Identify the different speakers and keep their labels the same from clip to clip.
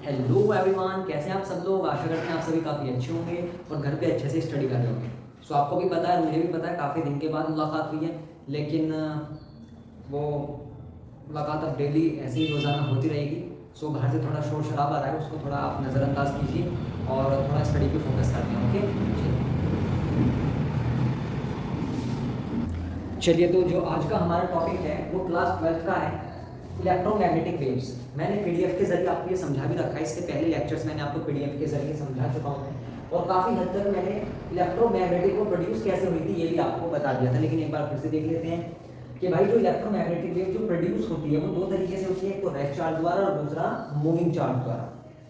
Speaker 1: Hello everyone, कैसे हैं आप सब लोग। आशा करते हैं आप सभी काफ़ी अच्छे होंगे और घर पे अच्छे से स्टडी कर रहे होंगे। सो आपको भी पता है, मुझे भी पता है, काफ़ी दिन के बाद मुलाकात हुई है। लेकिन वो मुलाकात अब डेली ऐसे ही रोज़ाना होती रहेगी। सो बाहर से थोड़ा शोर शराबा आ रहा है, उसको थोड़ा आप नज़रअंदाज कीजिए और थोड़ा स्टडी पे फोकस करते हैं। ओके, चलिए। तो जो आज का हमारा टॉपिक है वो क्लास 12th का है, इलेक्ट्रोमैग्नेटिक वेव्स। मैंने पीडीएफ के जरिए आपको ये समझा भी रखा है, इससे पहले लेक्चर्स मैंने आपको पीडीएफ के जरिए समझा चुका हूँ और काफ़ी हद तक मैंने इलेक्ट्रोमैग्नेटिक को प्रोड्यूस कैसे हुई थी ये भी आपको बता दिया था। लेकिन एक बार फिर से देख लेते हैं कि भाई जो इलेक्ट्रोमैग्नेटिक वेव जो प्रोड्यूस होती है वो दो तरीके से होती है, एक तो रेस्ट चार्ज द्वारा और दूसरा मूविंग चार्ज द्वारा।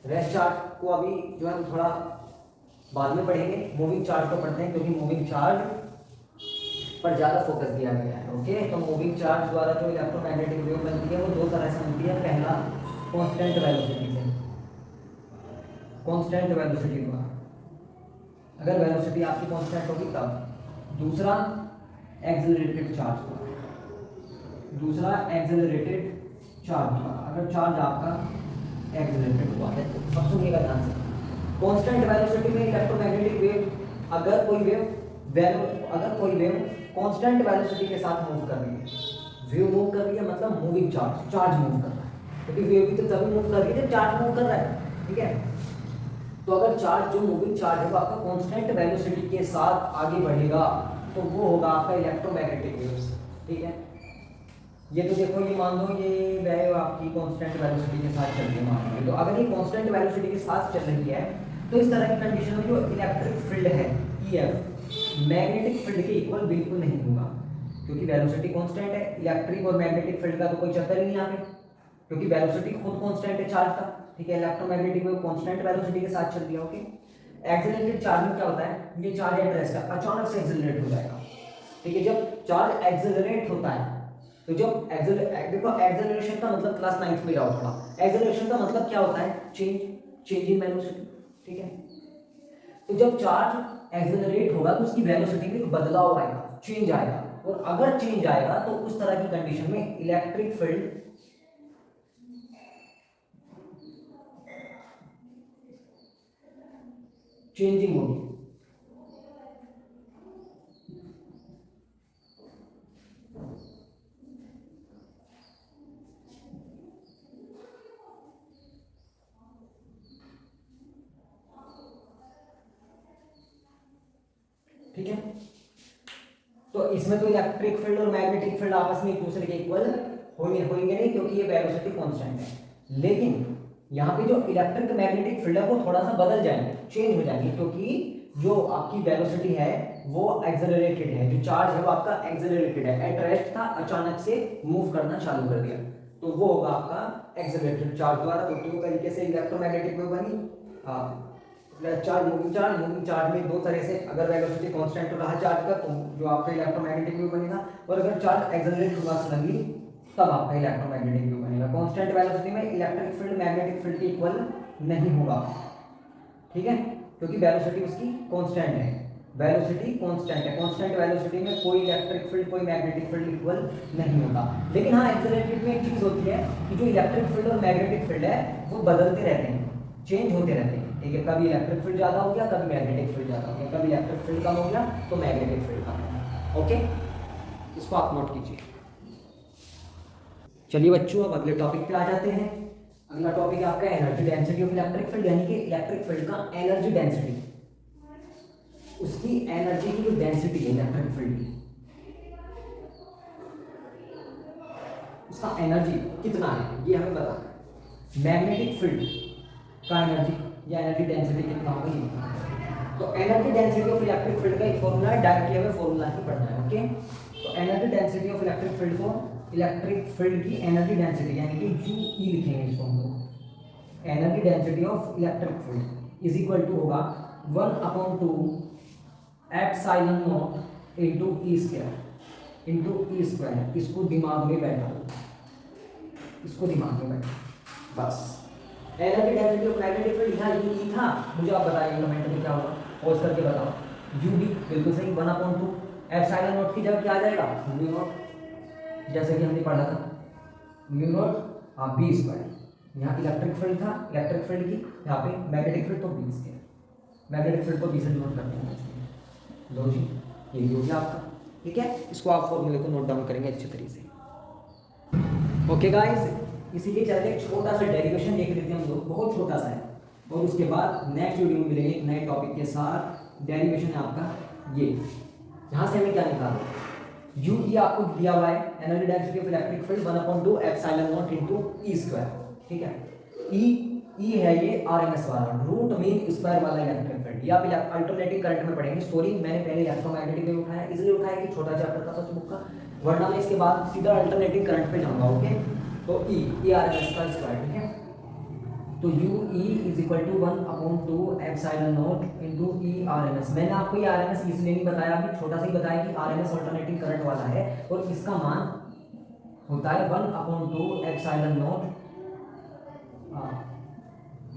Speaker 1: रेस्ट चार्ज को अभी जो है हम थोड़ा बाद में पढ़ेंगे, मूविंग चार्ज को पढ़ते हैं क्योंकि मूविंग चार्ज पर ज़्यादा फोकस दिया गया है। ओके, तो मूविंग चार्ज द्वारा जो इलेक्ट्रोमैग्नेटिक वेव बनती है वो दो तरह से बनती है। पहला कांस्टेंट वेलोसिटी से, कांस्टेंट वेलोसिटी द्वारा, अगर वेलोसिटी आपकी कांस्टेंट होगी तब। दूसरा एक्सेलरेटेड चार्ज द्वारा, दूसरा एक्सेलरेटेड चार्ज द्वारा, अगर चार्ज आपका एक्सेलरेटेड हुआ है। अब सुनिएगा ध्यान से, कांस्टेंट वेलोसिटी में इलेक्ट्रोमैग्नेटिक वेव, अगर कोई वेव कांस्टेंट वेलोसिटी के साथ मूव कर रही है, वेव मूव कर रही है मतलब मूविंग चार्ज मूव कर रहा है, क्योंकि वेव भी तो तभी मूव कर रही है जब चार्ज मूव कर रहा है। ठीक है, तो अगर चार्ज जो मूविंग चार्ज है वो आपका कांस्टेंट वेलोसिटी के साथ आगे बढ़ेगा तो वो होगा आपका इलेक्ट्रोमैग्नेटिक वेव्स। ठीक है, ये तो देखो, ये मान लो ये वेव आपकी कांस्टेंट वेलोसिटी के साथ चल रही है, मान लो। तो अगर ये कांस्टेंट वेलोसिटी के साथ चल रही है तो इस तरह की कंडीशन में जो इलेक्ट्रिक फील्ड है ईएफ मैग्नेटिक फील्ड के इक्वल बिल्कुल नहीं होगा, क्योंकि वेलोसिटी कांस्टेंट है। इलेक्ट्रिक और मैग्नेटिक फील्ड का तो कोई चक्कर ही नहीं यहाँ पे, क्योंकि वेलोसिटी खुद कांस्टेंट है चार्ज का। ठीक है, इलेक्ट्रोमैग्नेटिक वेव कांस्टेंट वेलोसिटी के साथ चल रही है। ओके, एक्सेलरेटेड चार्ज में क्या होता है, ये चार्ज एट रेस्ट है, अचानक से एक्सेलरेट हो जाएगा। ठीक है, जब चार्ज एक्सेलरेट होता है तो जब देखो, एक्सेलरेशन का मतलब क्लास 9th में जाओ थोड़ा, एक्सेलरेशन का मतलब क्या होता है, चेंज इन वेलोसिटी। ठीक है, तो जब चार्ज एक्सेलरेट होगा तो उसकी वेलोसिटी में बदलाव आएगा, चेंज आएगा, और अगर चेंज आएगा तो उस तरह की कंडीशन में इलेक्ट्रिक फील्ड चेंजिंग होगी। ठीक है, तो इसमें तो इलेक्ट्रिक फील्ड और मैग्नेटिक फील्ड आपस में एक दूसरे के इक्वल होंगे नहीं, क्योंकि ये वेलोसिटी कांस्टेंट है। लेकिन यहाँ पे जो इलेक्ट्रिक मैग्नेटिक फील्ड है वो थोड़ा सा बदल जाएंगे, चेंज हो जाएंगे, क्योंकि जो आपकी वेलोसिटी है वो एक्सेलरेटेड है, जो चार्ज है वो आपका एक्सेलरेटेड है, एट रेस्ट था, अचानक से मूव करना चालू कर दिया, तो वो होगा आपका एक्सेलरेटेड चार्ज द्वारा। तो दो तरीके से इलेक्ट्रोमैग्नेटिक वेव बनी। मूविंग चार्ज में दो तरह से, अगर वेलोसिटी कांस्टेंट रहा चार्ज का तो जो आपका इलेक्ट्रोमैग्नेटिक वेव बनेगा, और अगर चार्ज एक्सेलरेट हुआ सडनली तब आपका इलेक्ट्रोमैग्नेटिक वेव बनेगा। कांस्टेंट वेलोसिटी में इलेक्ट्रिक फील्ड मैग्नेटिक फील्ड के इक्वल नहीं होगा। ठीक है, क्योंकि वेलोसिटी उसकी कांस्टेंट है, वेलोसिटी कांस्टेंट है, कांस्टेंट वेलोसिटी में कोई इलेक्ट्रिक फील्ड कोई मैग्नेटिक फील्ड इक्वल नहीं होता। लेकिन हाँ, एक्सेलरेटेड में एक चीज होती है कि जो इलेक्ट्रिक फील्ड और मैग्नेटिक फील्ड है वो बदलते रहते हैं, चेंज होते रहते हैं। ठीक है, कभी इलेक्ट्रिक फील्ड ज्यादा हो गया, कभी मैग्नेटिक फील्ड ज्यादा हो गया, कभी इलेक्ट्रिक फील्ड कम हो गया तो मैग्नेटिक फील्ड कम हो गया। ओके, इसको आप नोट कीजिए। चलिए बच्चों, अब अगले टॉपिक पे आ जाते हैं। अगला टॉपिक आपका energy density of electric field, यानी कि इलेक्ट्रिक फील्ड का एनर्जी डेंसिटी, उसकी एनर्जी की जो डेंसिटी है इलेक्ट्रिक फील्ड की, उसका एनर्जी कितना है ये हमें बताना है। मैग्नेटिक फील्ड का एनर्जी या एनर्जी डेंसिटी कितना होगा ये बताना। तो energy density of electric field का एक फॉर्मूला है, डायरेक्टली हमें फॉर्मूला ही पढ़ना है। ओके, तो energy density of electric field को, इलेक्ट्रिक फील्ड की एनर्जी डेंसिटी यानी कि यूई लिखेंगे इसको हम लोग। Energy density of electric field is equal to होगा 1/2 epsilon naught into E square into E square. इसको दिमाग में बैठा दो, इसको दिमाग में बैठा बस। Energy density of magnetic field यहाँ यूई था, मुझे आप बताइए कमेंट में क्या होगा, पॉज करके बताओ। यूबी बिल्कुल सही, 1/2 एप्सिलॉन नॉट की जगह क्या आ जाएगा, म्यू नॉट, जैसे कि हमने पढ़ा था म्यू नॉट बी स्क्वायर। यहाँ इलेक्ट्रिक फील्ड था, इलेक्ट्रिक फील्ड की, यहाँ पे मैग्नेटिक फील्ड तो बी स्क्वायर, मैग्नेटिक फील्ड को बी से डिनोट करते हैं। लो जी, ये भी हो गया आपका। ठीक है, इसको आप फॉर्मूले को नोट डाउन करेंगे अच्छे तरीके से। ओके गाइस, इसीलिए चलते एक छोटा सा डेरिवेशन देख लेते हैं हम लोग, बहुत छोटा सा है, और उसके बाद नेक्स्ट वीडियो में मिलेंगे एक नए टॉपिक के साथ। डेरिवेशन है आपका ये, यहाँ से हमें क्या निकालना, यू ई आपको दिया हुआ है, energy density of electric field 1/2 epsilon naught into E square. ठीक है, ई है ये आरएमएस वाला, रूट मीन स्क्वायर वाला इलेक्ट्रिक फील्ड। ये आप अल्टरनेटिंग करंट में पढ़ेंगे। सॉरी, मैंने पहले इलेक्ट्रोमैग्नेटिक वेव उठाया, इसलिए उठाया कि छोटा चैप्टर था फर्स्ट बुक का, वरना मैं इसके बाद सीधा अल्टरनेटिंग करंट पे जाऊंगा। ओके, तो ई आरएमएस का स्क्वायर। ठीक है, तो U E is equal to 1/2 epsilon naught into E RMS. मैंने आपको ये आरएमएस इसलिए नहीं बताया, अभी छोटा सा ही बताया कि आरएमएस अल्टरनेटिंग करंट वाला है, और इसका मान होता है 1/2 epsilon not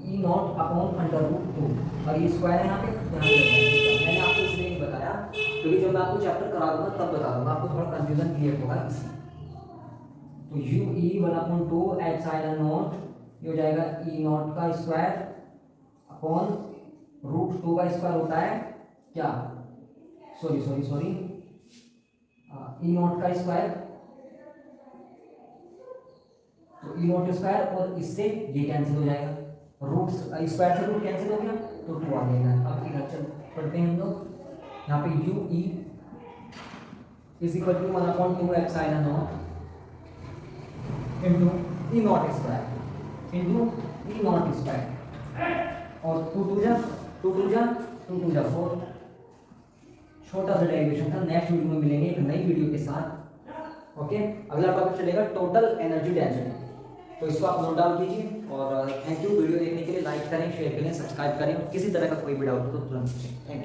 Speaker 1: E not upon √2, और ये स्क्वायर है यहाँ पे मैंने आपको इसलिए नहीं बताया क्योंकि जब मैं आपको चैप्टर करा दूंगा तब बता दूंगा, आपको थोड़ा कंफ्यूजन क्लियर होगा इसलिए। तो यू ई 1/2 एप्सिलॉन नॉट, ये हो जाएगा ई नॉट का स्क्वायर अपॉन √2 का स्क्वायर होता है क्या, सॉरी ई नॉट का स्क्वायर, तो ई नॉट स्क्वायर, और इससे ये कैंसिल हो जाएगा, रूट स्क्वायर से रूट कैंसिल हो गया तो 2 आ जाएगा। अब इधर चल पढ़ते हैं हम लोग, यहाँ पे U E is equal to 1/2 epsilon naught into E naught square into E naught square, और 2 2 जा 4। छोटा सा डेरिवेशन था, नेक्स्ट वीडियो में मिलेंगे एक नई वीडियो के साथ। ओके, अगला टॉपिक चलेगा टोटल एनर्जी डेंसिटी, तो इसको आप नोट डाउन कीजिए। और थैंक यू, वीडियो देखने के लिए लाइक करें, शेयर करें, सब्सक्राइब करें, और किसी तरह का कोई भी डाउट हो तो तुरंत पूछें। Thank you.